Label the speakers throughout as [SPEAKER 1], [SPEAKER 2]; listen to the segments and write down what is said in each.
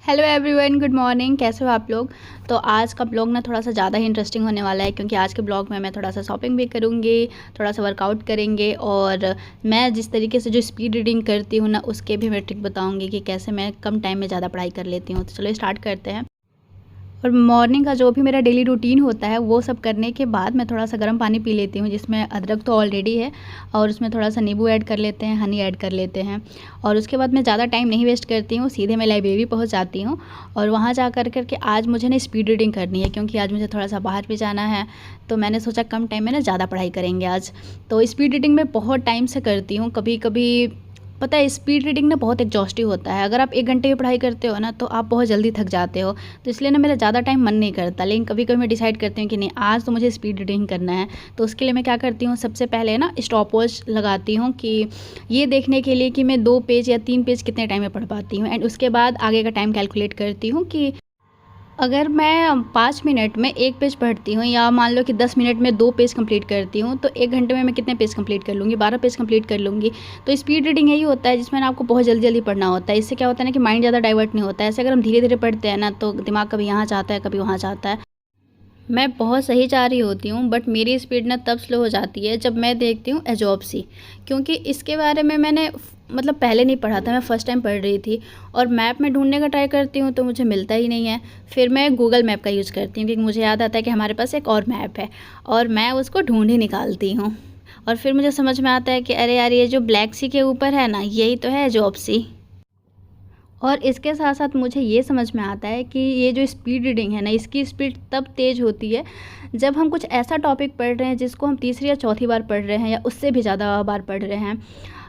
[SPEAKER 1] Hello everyone, good morning. कैसे हो आप लोग। तो आज का ब्लॉग ना थोड़ा सा ज़्यादा ही इंटरेस्टिंग होने वाला है, क्योंकि आज के ब्लॉग में मैं थोड़ा सा शॉपिंग भी करूँगी, थोड़ा सा वर्कआउट करेंगे और मैं जिस तरीके से जो स्पीड रीडिंग करती हूँ ना उसके भी मैं ट्रिक बताऊँगी कि कैसे मैं कम टाइम में ज़्यादा पढ़ाई कर लेती हूँ। तो चलो स्टार्ट करते हैं। और मॉर्निंग का जो भी मेरा डेली रूटीन होता है वो सब करने के बाद मैं थोड़ा सा गर्म पानी पी लेती हूँ, जिसमें अदरक तो ऑलरेडी है और उसमें थोड़ा सा नींबू ऐड कर लेते हैं, हनी ऐड कर लेते हैं। और उसके बाद मैं ज़्यादा टाइम नहीं वेस्ट करती हूँ, सीधे मैं लाइब्रेरी पहुँच जाती हूँ। और वहाँ जा कर के आज मुझे ना स्पीड रीडिंग करनी है, क्योंकि आज मुझे थोड़ा सा बाहर भी जाना है। तो मैंने सोचा कम टाइम में ना ज़्यादा पढ़ाई करेंगे आज। तो स्पीड रीडिंग मैं बहुत टाइम से करती हूँ। कभी कभी पता है स्पीड रीडिंग ना बहुत एग्जॉस्टिव होता है। अगर आप 1 घंटे की पढ़ाई करते हो ना तो आप बहुत जल्दी थक जाते हो। तो इसलिए ना मेरा ज़्यादा टाइम मन नहीं करता, लेकिन कभी कभी मैं डिसाइड करती हूँ कि नहीं, आज तो मुझे स्पीड रीडिंग करना है। तो उसके लिए मैं क्या करती हूँ, सबसे पहले ना स्टॉप वॉच लगाती हूँ कि ये देखने के लिए कि मैं 2 पेज या 3 पेज कितने टाइम में पढ़ पाती हूँ। एंड उसके बाद आगे का टाइम कैलकुलेट करती हूँ कि अगर मैं 5 मिनट में 1 पेज पढ़ती हूँ, या मान लो कि 10 मिनट में 2 पेज कंप्लीट करती हूँ, तो 1 घंटे में मैं कितने पेज कंप्लीट कर लूँगी, 12 पेज कंप्लीट कर लूँगी। तो स्पीड रीडिंग यही होता है जिसमें ना आपको बहुत जल्दी जल्दी पढ़ना होता है। इससे क्या होता है ना कि माइंड ज़्यादा डाइवर्ट नहीं होता है। ऐसे अगर हम धीरे धीरे पढ़ते हैं ना तो दिमाग कभी यहाँ जाता है, कभी वहाँ जाता है। मैं बहुत सही जा रही होती हूँ, बट मेरी स्पीड ना तब स्लो हो जाती है जब मैं देखती हूँ एजॉप्सी, क्योंकि इसके बारे में मैंने मतलब पहले नहीं पढ़ा था, मैं फ़र्स्ट टाइम पढ़ रही थी। और मैप में ढूंढने का ट्राई करती हूँ तो मुझे मिलता ही नहीं है। फिर मैं गूगल मैप का यूज़ करती हूँ, क्योंकि मुझे याद आता है कि हमारे पास एक और मैप है और मैं उसको ढूंढ ही निकालती हूँ। और फिर मुझे समझ में आता है कि अरे यार, ये जो ब्लैक सी के ऊपर है ना, यही तो है एजॉप्सी। और इसके साथ साथ मुझे ये समझ में आता है कि ये जो स्पीड रीडिंग है ना, इसकी स्पीड तब तेज़ होती है जब हम कुछ ऐसा टॉपिक पढ़ रहे हैं जिसको हम तीसरी या चौथी बार पढ़ रहे हैं, या उससे भी ज़्यादा बार पढ़ रहे हैं।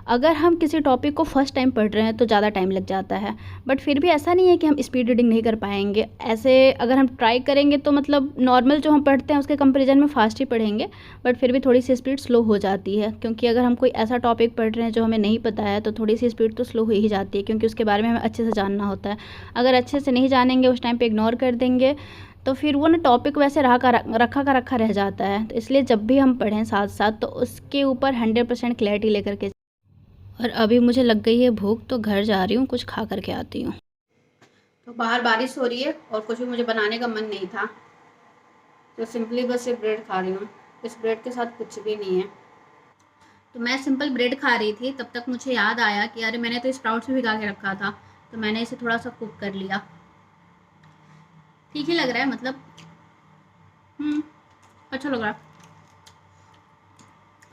[SPEAKER 1] अगर हम किसी टॉपिक को फर्स्ट टाइम पढ़ रहे हैं तो ज़्यादा टाइम लग जाता है, बट फिर भी ऐसा नहीं है कि हम स्पीड रीडिंग नहीं कर पाएंगे। ऐसे अगर हम ट्राई करेंगे तो मतलब नॉर्मल जो हम पढ़ते हैं उसके कंपैरिजन में फ़ास्ट ही पढ़ेंगे, बट फिर भी थोड़ी सी स्पीड स्लो हो जाती है। क्योंकि अगर हम कोई ऐसा टॉपिक पढ़ रहे हैं जो हमें नहीं पता है तो थोड़ी सी स्पीड तो स्लो हो ही जाती है, क्योंकि उसके बारे में हमें अच्छे से जानना होता है। अगर अच्छे से नहीं जानेंगे, उस टाइम पर इग्नोर कर देंगे, तो फिर वो ना टॉपिक वैसे रखा का रखा रह जाता है। तो इसलिए जब भी हम पढ़ें साथ साथ तो उसके ऊपर 100% क्लैरिटी लेकर के। और अभी मुझे लग गई है भूख, तो घर जा रही हूँ, कुछ खा करके आती हूँ। तो बाहर बारिश हो रही है और कुछ भी मुझे बनाने का मन नहीं था, तो सिंपली बस ये ब्रेड खा रही हूँ। इस ब्रेड के साथ कुछ भी नहीं है। तो मैं सिंपल ब्रेड खा रही थी, तब तक मुझे याद आया कि अरे मैंने तो स्प्राउट्स भी भिगा के रखा था, तो मैंने इसे थोड़ा सा कुक कर लिया। ठीक ही लग रहा है, मतलब अच्छा लग रहा है।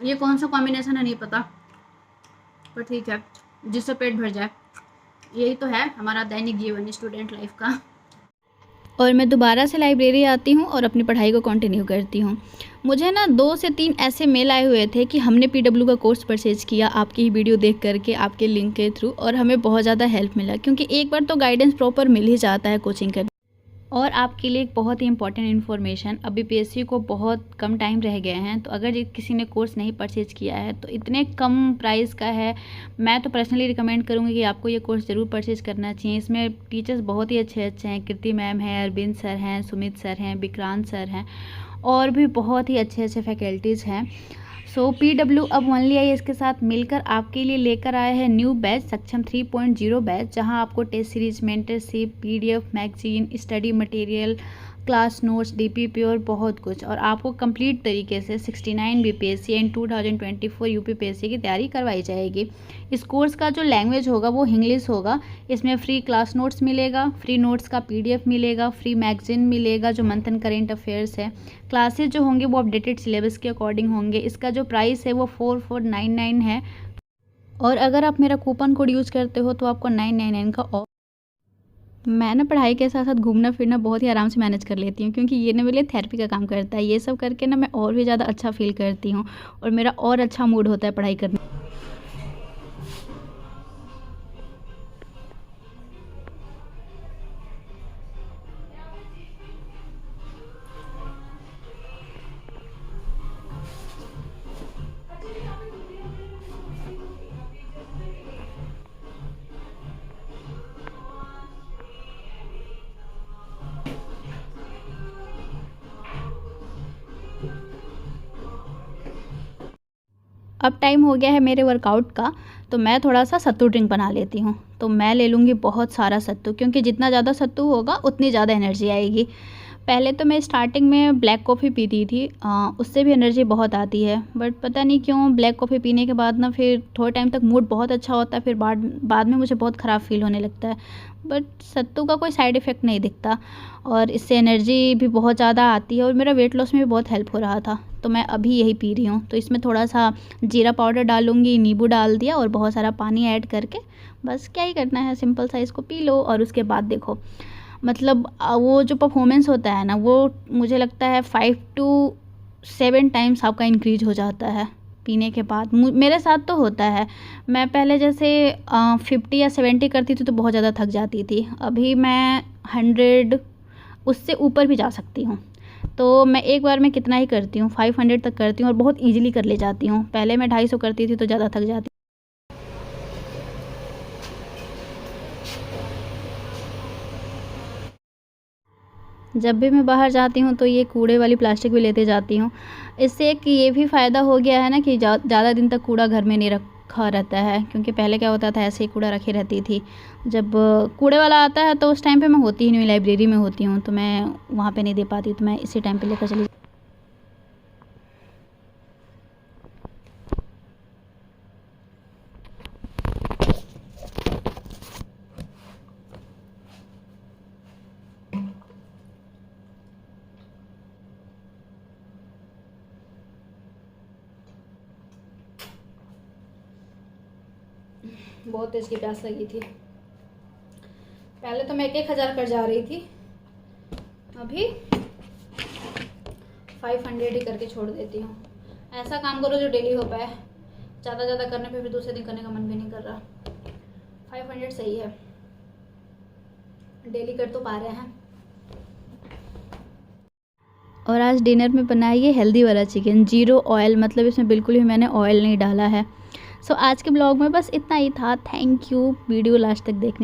[SPEAKER 1] ये कौन सा कॉम्बिनेशन है नहीं पता, पर ठीक है, जिससे पेट भर जाए। यही तो है हमारा दैनिक जीवन स्टूडेंट लाइफ का। और मैं दोबारा से लाइब्रेरी आती हूँ और अपनी पढ़ाई को कंटिन्यू करती हूँ। मुझे ना 2 से 3 ऐसे मेल आए हुए थे कि हमने पीडब्ल्यू का कोर्स परचेज़ किया आपकी ही वीडियो देख करके, आपके लिंक के थ्रू, और हमें बहुत ज़्यादा हेल्प मिला, क्योंकि एक बार तो गाइडेंस प्रॉपर मिल ही जाता है कोचिंग करने। और आपके लिए एक बहुत ही इंपॉर्टेंट इन्फॉर्मेशन, अभी पीएससी को बहुत कम टाइम रह गए हैं, तो अगर किसी ने कोर्स नहीं परचेज किया है तो इतने कम प्राइस का है। मैं तो पर्सनली रिकमेंड करूँगी कि आपको ये कोर्स ज़रूर परचेज करना चाहिए। इसमें टीचर्स बहुत ही अच्छे अच्छे हैं, कीर्ति मैम हैं, अरविंद सर हैं, सुमित सर हैं, विक्रांत सर हैं, और भी बहुत ही अच्छे अच्छे फैकल्टीज़ हैं। सो पीडब्ल्यू अब ओनली आई के साथ मिलकर आपके लिए लेकर आया है न्यू बैच, सक्षम 3.0 बैच, जहां आपको test series, mentorship, PDF, magazine, study material, class notes, DPP और बहुत कुछ, और आपको कंप्लीट तरीके से 69 बीपीएससी एंड 2024 यूपीपीएससी की तैयारी करवाई जाएगी। इस कोर्स का जो लैंग्वेज होगा वो इंग्लिश होगा। इसमें फ्री क्लास नोट्स मिलेगा, फ्री नोट्स का पीडीएफ मिलेगा, फ्री मैगजीन मिलेगा जो मंथ एंड करेंट अफेयर्स है। क्लासेस जो होंगे वो अपडेटेड सिलेबस के अकॉर्डिंग होंगे। इसका जो प्राइस है वो 4499 है, और अगर आप मेरा कूपन कोड यूज़ करते हो तो आपको 999 का ऑफ। मैं ना पढ़ाई के साथ साथ घूमना फिरना बहुत ही आराम से मैनेज कर लेती हूँ, क्योंकि ये ना मेरे लिए थेरेपी का काम करता है। ये सब करके ना मैं और भी ज़्यादा अच्छा फील करती हूँ और मेरा और अच्छा मूड होता है पढ़ाई करने। अब टाइम हो गया है मेरे वर्कआउट का, तो मैं थोड़ा सा सत्तू ड्रिंक बना लेती हूँ। तो मैं ले लूँगी बहुत सारा सत्तू, क्योंकि जितना ज़्यादा सत्तू होगा उतनी ज़्यादा एनर्जी आएगी। पहले तो मैं स्टार्टिंग में ब्लैक कॉफ़ी पीती थी, उससे भी एनर्जी बहुत आती है, बट पता नहीं क्यों ब्लैक कॉफ़ी पीने के बाद ना फिर थोड़े टाइम तक मूड बहुत अच्छा होता है, फिर बाद में मुझे बहुत ख़राब फील होने लगता है। बट सत्तू का कोई साइड इफ़ेक्ट नहीं दिखता और इससे एनर्जी भी बहुत ज़्यादा आती है और मेरा वेट लॉस में भी बहुत हेल्प हो रहा था। तो मैं अभी यही पी रही हूँ। तो इसमें थोड़ा सा जीरा पाउडर डालूँगी, नींबू डाल दिया और बहुत सारा पानी ऐड करके बस क्या ही करना है, सिंपल सा इसको पी लो। और उसके बाद देखो मतलब वो जो परफॉर्मेंस होता है ना, वो मुझे लगता है 5 to 7 टाइम्स आपका इंक्रीज हो जाता है पीने के बाद। मेरे साथ तो होता है। मैं पहले जैसे 50 या 70 करती थी तो बहुत ज़्यादा थक जाती थी, अभी मैं 100 उससे ऊपर भी जा सकती हूँ। तो मैं एक बार में कितना ही करती हूँ, 500 तक करती हूँ और बहुत ईजिली कर ले जाती हूँ। पहले मैं 250 करती थी तो ज़्यादा थक जाती। जब भी मैं बाहर जाती हूँ तो ये कूड़े वाली प्लास्टिक भी लेते जाती हूँ। इससे एक ये भी फ़ायदा हो गया है ना कि ज़्यादा दिन तक कूड़ा घर में नहीं रखा रहता है, क्योंकि पहले क्या होता था ऐसे ही कूड़ा रखी रहती थी। जब कूड़े वाला आता है तो उस टाइम पे मैं होती ही नहीं, लाइब्रेरी में होती हूँ, तो मैं वहाँ पे नहीं दे पाती, तो मैं इसी टाइम पे लेकर चली। बहुत तेज़ की प्यास लगी थी। पहले तो मैं 1,000 कर जा रही थी, अभी 500 ही करके छोड़ देती हूँ। ऐसा काम करो जो डेली हो पाए, ज़्यादा करने पे फिर दूसरे दिन करने का मन भी नहीं कर रहा। 500 सही है, डेली कर तो पा रहे हैं। और आज डिनर में बनाई है हेल्दी वाला चिकन, जीरो ऑयल, मतलब इसमें बिल्कुल भी मैंने ऑयल नहीं डाला है। सो आज के ब्लॉग में बस इतना ही था। थैंक यू वीडियो लास्ट तक देखने के लिए।